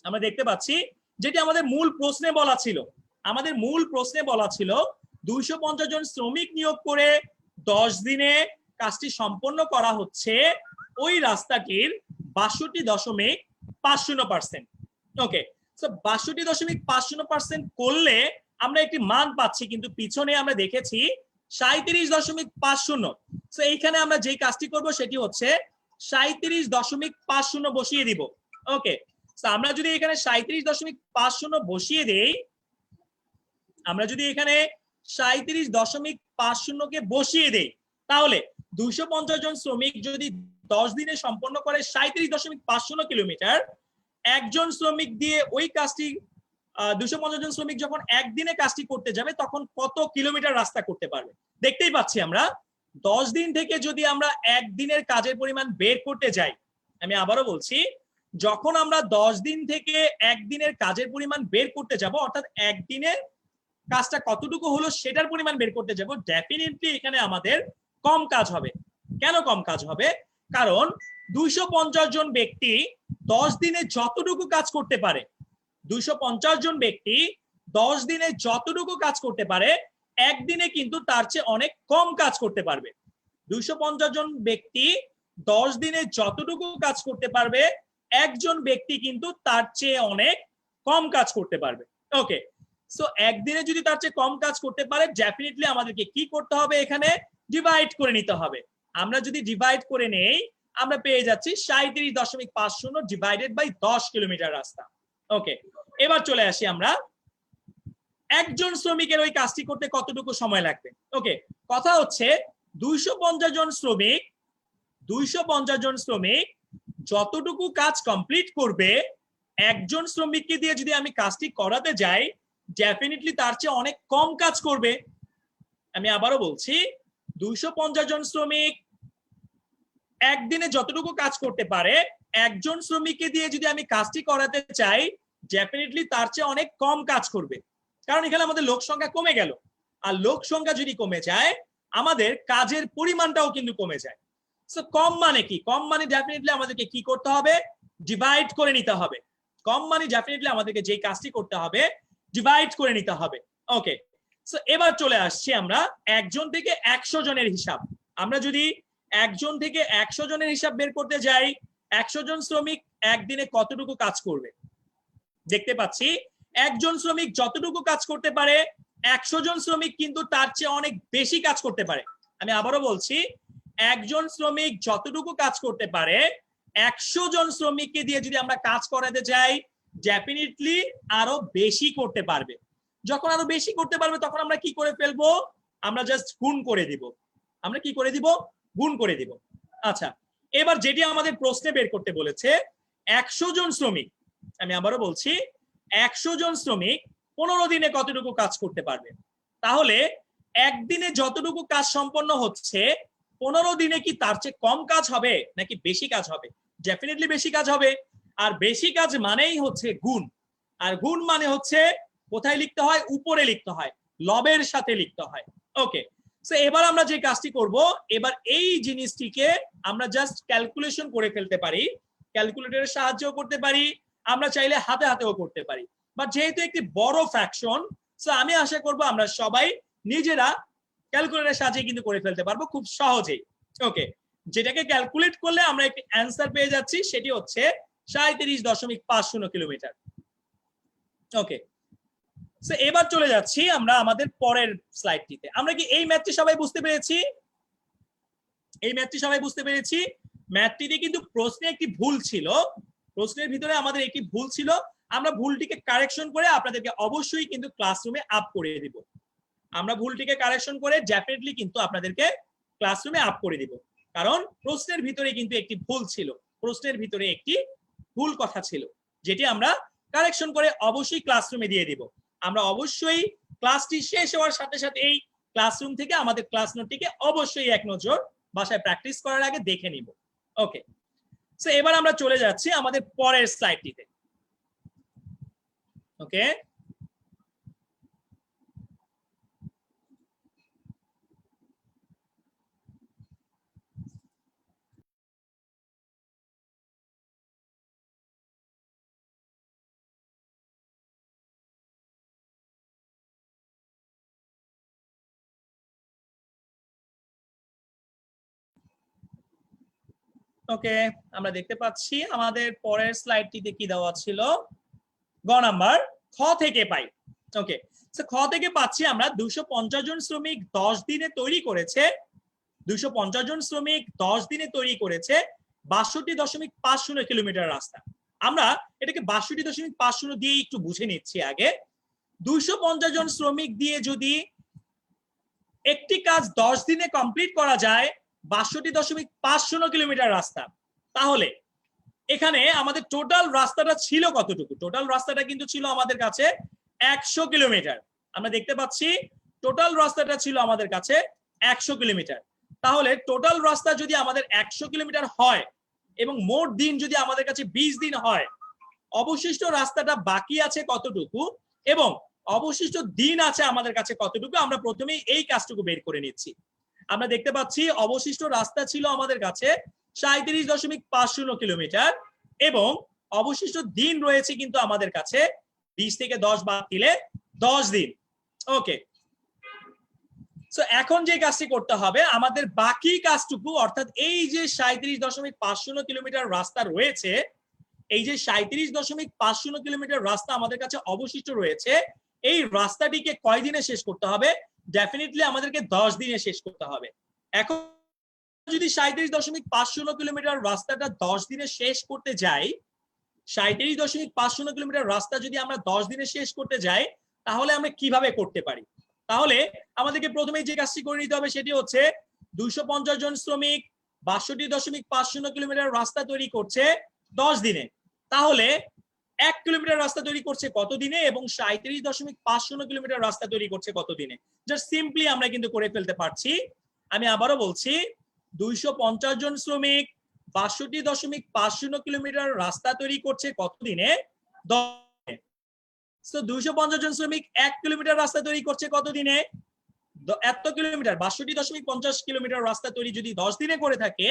আমরা দেখতে পাচ্ছি যেটি আমাদের মূল প্রশ্নে বলা ছিল। আমাদের মূল প্রশ্নে বলা ছিল 250 জন শ্রমিক নিয়োগ করে 10 দিনে কাজটি সম্পন্ন করা হচ্ছে ওই রাস্তাটির 62.50%। ওকে, সো 62.50% করলে আমরা একটি মান পাচ্ছি, কিন্তু পিছনে আমরা দেখেছি 37.50। সো এইখানে আমরা যেই কাজটি করব সেটি হচ্ছে 37.50 বসিয়ে দিব। ওকে, সো আমরা যদি এখানে 37.50 বসিয়ে দেই, আমরা যদি এখানে 37.50 কে বসিয়ে দেই, তাহলে 250 জন শ্রমিক যদি 10 দিনে সম্পন্ন করে 37.50 কিলোমিটার, একজন শ্রমিক দিয়ে ওই কাজটি 250 জন শ্রমিক যখন একদিনে কাজটি করতে যাবে তখন কত কিলোমিটার রাস্তা করতে পারবে? দেখতেই পাচ্ছি আমরা 10 দিন থেকে যদি আমরা একদিনের কাজের পরিমাণ বের করতে যাই, আমি আবারও বলছি, যখন আমরা 10 দিন থেকে একদিনের কাজের পরিমাণ বের করতে যাব, অর্থাৎ একদিনের কাজটা কতটুকু হলো সেটার পরিমাণ বের করতে যাব, ডেফিনেটলি এখানে আমাদের কম কাজ হবে। কেন কম কাজ হবে? কারণ 250 জন ব্যক্তি 10 দিনে যতটুকু কাজ করতে পারে, 250 জন ব্যক্তি 10 দিনে যতটুকু কাজ করতে পারে একদিনে কিন্তু তার চেয়ে অনেক কম কাজ করতে পারবে। 250 জন ব্যক্তি 10 দিনে যতটুকু কাজ করতে পারবে একজন ব্যক্তি কিন্তু তার চেয়ে অনেক কম কাজ করতে পারবে। ওকে, সো একদিনে যদি তার চেয়ে কম কাজ করতে পারে, ডেফিনেটলি আমাদেরকে কি করতে হবে? এখানে ডিভাইড করে নিতে হবে। আমরা যদি ডিভাইড করে নেই আমরা পেয়ে যাচ্ছি 37.50 ডিভাইডেড বাই 10 কিলোমিটার রাস্তা। ওকে, এবার চলে আসি আমরা একজন শ্রমিকের ওই কাজটি করতে কতটুকু সময় লাগবে। ওকে, কথা হচ্ছে 250 জন শ্রমিক যতটুকু কাজ কমপ্লিট করবে, একজন শ্রমিককে দিয়ে যদি আমি কাজটি করাতে যাই ডেফিনেটলি তার চেয়ে অনেক কম কাজ করবে। আমি আবারও বলছি 250 জন শ্রমিক একদিনে যতটুকু কাজ করতে পারে একজন শ্রমিককে দিয়ে যদি আমি কাজটি করাতে চাই ডেফিনেটলি তার চেয়ে অনেক কম কাজ করবে। কারণ এখানে আমাদের লোক সংখ্যা কমে গেল, আর লোক সংখ্যা যদি কমে যায় আমাদের কাজের পরিমাণটাও কিন্তু কমে যায়। সো কম মানে কি? কম মানে ডেফিনেটলি আমাদেরকে কি করতে হবে? ডিভাইড করে নিতে হবে। কম মানে ডেফিনেটলি আমাদেরকে যে কাজটি করতে হবে ডিভাইড করে নিতে হবে। ওকে, সো এবার চলে আসছি আমরা একজন থেকে 100 জনের হিসাব। আমরা যদি একজন থেকে 100 জনের হিসাব বের করতে যাই, 100 জন শ্রমিক একদিনে কতটুকু কাজ করবে? দেখতে পাচ্ছি একজন শ্রমিক যতটুকু কাজ করতে পারে 100 জন শ্রমিক কিন্তু তার চেয়ে অনেক বেশি কাজ করতে পারে। আমি আবারও বলছি, একজন শ্রমিক যতটুকু কাজ করতে পারে 100 জন শ্রমিককে দিয়ে যদি আমরা কাজ করাতে যাই ডেফিনেটলি আরো বেশি করতে পারবে। যখন আরো বেশি করতে পারবে তখন আমরা কি করে ফেলবো? আমরা জাস্ট গুণ করে দিব। আমরা কি করে দিব? গুণ করে দিব। আচ্ছা, এবার যেটি আমাদের প্রশ্নে বের করতে বলেছে 100 জন শ্রমিক, আমি আবারও বলছি 100 জন শ্রমিক 15 দিনে কতটুকু কাজ করতে পারবে? তাহলে একদিনে যতটুকু কাজ সম্পন্ন হচ্ছে 15 দিনে কি তার চেয়ে কম কাজ হবে নাকি বেশি কাজ হবে? ডেফিনেটলি বেশি কাজ হবে। আর বেশি কাজ মানেই হচ্ছে গুণ, আর গুণ মানে হচ্ছে কোথায় লিখতে হয়? উপরে লিখতে হয়, লবের সাথে লিখতে হয়। ওকে, সো এবার আমরা যে কাজটি করব, এবার এই জিনিসটিকে আমরা জাস্ট ক্যালকুলেশন করে ফেলতে পারি, ক্যালকুলেটরের সাহায্যও করতে পারি, আমরা চাইলে হাতে হাতেও করতে পারি। বাট যেহেতু একটি বড় ফ্র্যাকশন, সো আমি আশা করব আমরা সবাই নিজেরা ক্যালকুলেটরের সাহায্যে কিন্তু করে ফেলতে পারবো খুব সহজেই। ওকে, যেটাকে ক্যালকুলেট করলে আমরা একটি অ্যান্সার পেয়ে যাচ্ছি, সেটি হচ্ছে 37.50 কিলোমিটার। ওকে, সো এবার চলে যাচ্ছি আমরা আমাদের পরের স্লাইডটিতে। আমরা কি এই ম্যাথটি সবাই বুঝতে পেরেছি? এই ম্যাথটি সবাই বুঝতে পেরেছি? ম্যাথটিতে কিন্তু প্রশ্নে একটি ভুল ছিল, প্রশ্নের ভিতরে আমাদের একটি ভুল ছিল, আমরা ভুলটিকে কারেকশন করে আপনাদেরকে অবশ্যই কিন্তু ক্লাসরুমে আপ করে দিব। আমরা ভুলটিকে কারেকশন করে ডেফিনেটলি কিন্তু আপনাদেরকে ক্লাসরুমে আপ করে দিব, কারণ প্রশ্নের ভিতরে কিন্তু একটি ভুল ছিল, প্রশ্নের ভিতরে একটি ভুল কথা ছিল, যেটি আমরা কারেকশন করে অবশ্যই ক্লাসরুমে দিয়ে দিব। আমরা অবশ্যই ক্লাসটি শেষ হওয়ার সাথে সাথে এই ক্লাসরুম থেকে আমাদের ক্লাস নোটটিকে অবশ্যই এক নজর বাসায় প্র্যাকটিস করার আগে দেখে নিব। ওকে, সো এবার আমরা চলে যাচ্ছি আমাদের পরের স্লাইডটিতে। ওকে, ওকে, আমরা দেখতে পাচ্ছি আমাদের পরের স্লাইডটিতে কি দেওয়া ছিল, গ নাম্বার খ থেকে পাই। ওকে, সো খ থেকে পাচ্ছি আমরা 250 জন শ্রমিক 10 দিনে তৈরি করেছে, 250 জন শ্রমিক 10 দিনে তৈরি করেছে 62.50 কিলোমিটার রাস্তা। আমরা এটাকে 62.50 দিয়ে একটু বুঝে নিচ্ছি আগে। 250 জন শ্রমিক দিয়ে যদি একটি কাজ 10 দিনে কমপ্লিট করা যায় 62.50 কিলোমিটার রাস্তা, তাহলে এখানে আমাদের টোটাল রাস্তাটা ছিল কতটুকু? টোটাল রাস্তাটা কিন্তু ছিল আমাদের কাছে 100 কিলোমিটার। আমরা দেখতে পাচ্ছি টোটাল রাস্তাটা ছিল আমাদের কাছে 100 কিলোমিটার। তাহলে টোটাল রাস্তা যদি আমাদের 100 কিলোমিটার হয় এবং মোট দিন যদি আমাদের কাছে 20 দিন হয়, অবশিষ্ট রাস্তাটা বাকি আছে কতটুকু এবং অবশিষ্ট দিন আছে আমাদের কাছে কতটুকু, আমরা প্রথমেই এই কাজটুকু বের করে নিচ্ছি। আমরা দেখতে পাচ্ছি অবশিষ্ট রাস্তা ছিল আমাদের কাছে 37.50 কিলোমিটার এবং অবশিষ্ট দিন রয়েছে কিন্তু আমাদের কাছে 20 থেকে 10 বাদ দিলে 10 দিন। ওকে, সো এখন যে কাজটি করতে হবে, আমাদের বাকি কাজটুকু অর্থাৎ এই যে 37.50 কিলোমিটার রাস্তা রয়েছে, এই যে 37.50 কিলোমিটার রাস্তা আমাদের কাছে অবশিষ্ট রয়েছে, এই রাস্তাটিকে কয় দিনে শেষ করতে হবে? ডেফিনেটলি আমাদেরকে 10 দিনে শেষ করতে হবে। এখন যদি 37.50 কিলোমিটার রাস্তাটা 10 দিনে শেষ করতে যাই, 37.50 কিলোমিটার রাস্তা যদি আমরা 10 দিনে শেষ করতে যাই, তাহলে আমরা কিভাবে করতে পারি? তাহলে আমাদেরকে প্রথমে যে কাজটি করে নিতে হবে সেটি হচ্ছে 250 জন শ্রমিক 62.50 কিলোমিটার রাস্তা তৈরি করছে 10 দিনে, তাহলে 1 কিলোমিটার রাস্তা তৈরি করছে কত দিনে এবং 37.50 কিলোমিটার রাস্তা তৈরি করছে কত দিনে? জাস্ট সিম্পলি আমরা কিন্তু করে ফেলতে পারছি। আমি আবারও বলছি, 250 জন শ্রমিক 62.50 কিলোমিটার রাস্তা তৈরি করছে কত দিনে? 10 দিনে। সো 250 জন শ্রমিক 1 কিলোমিটার রাস্তা তৈরি করছে কত দিনে? এত কিলোমিটার 62.50 কিলোমিটার রাস্তা তৈরি যদি 10 দিনে করে থাকে,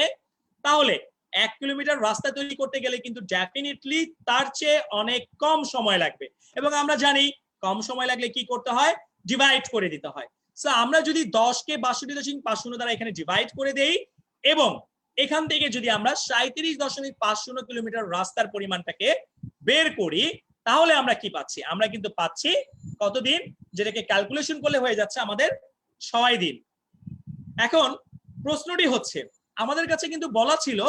তাহলে 1 কিলোমিটার রাস্তা তৈরি করতে গেলে কিন্তু ডেফিনেটলি তার চেয়ে অনেক কম সময় লাগবে এবং আমরা জানি কম সময় লাগলে কি করতে হয়? ডিভাইড করে দিতে হয়। সো আমরা যদি 10 কে 62.50 দ্বারা এখানে ডিভাইড করে দেই এবং এখান থেকে যদি আমরা 37.50 কিলোমিটার রাস্তার পরিমাণটাকে বের করি, তাহলে আমরা কি পাচ্ছি? আমরা কিন্তু পাচ্ছি কতদিন, যেটাকে ক্যালকুলেশন করলে হয়ে যাচ্ছে আমাদের 6 দিন। এখন প্রশ্নটি হচ্ছে, আমাদের কাছে কিন্তু বলা ছিল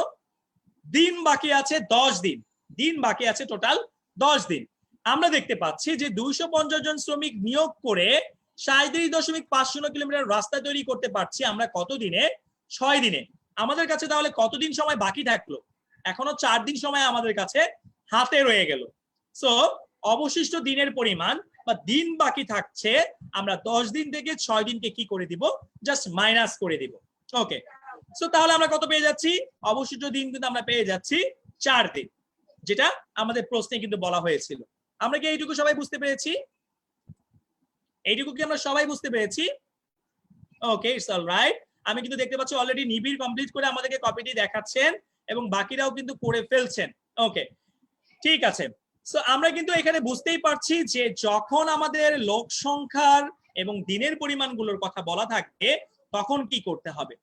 দিন বাকি আছে 10 দিন, দিন বাকি আছে টোটাল 10 দিন। আমরা দেখতে পাচ্ছি যে 250 জন শ্রমিক নিয়োগ করে 37.50 কিলোমিটার রাস্তা তৈরি করতে পারছি আমরা কত দিনে? 6 দিনে। আমাদের কাছে তাহলে কতদিন সময় বাকি থাকলো? এখনো 4 দিন সময় আমাদের কাছে হাতে রয়ে গেল। সো অবশিষ্ট দিনের পরিমাণ বা দিন বাকি থাকছে, আমরা 10 দিন থেকে 6 দিনকে কি করে দিব? জাস্ট মাইনাস করে দিব। ওকে, সো তাহলে আমরা কত পেয়ে যাচ্ছি? অবশিষ্ট দিন কিন্তু আমরা পেয়ে যাচ্ছি 4 দিন, যেটা আমাদের প্রশ্নে কিন্তু বলা হয়েছিল। আমরা কি এইটুকু সবাই বুঝতে পেরেছি? এইটুকু কি আমরা সবাই বুঝতে পেরেছি? ওকে, ইটস অলরাইট। আমি কিন্তু দেখতে পাচ্ছি অলরেডি নিবিড় কমপ্লিট করে আমাদেরকে কপিটি দেখাচ্ছেন এবং বাকিরাও কিন্তু করে ফেলছেন। ওকে, ঠিক আছে। সো আমরা কিন্তু এখানে বুঝতেই পারছি যে যখন আমাদের লোক সংখ্যার এবং দিনের পরিমাণগুলোর কথা বলা থাকবে, তখন কি করতে হবে?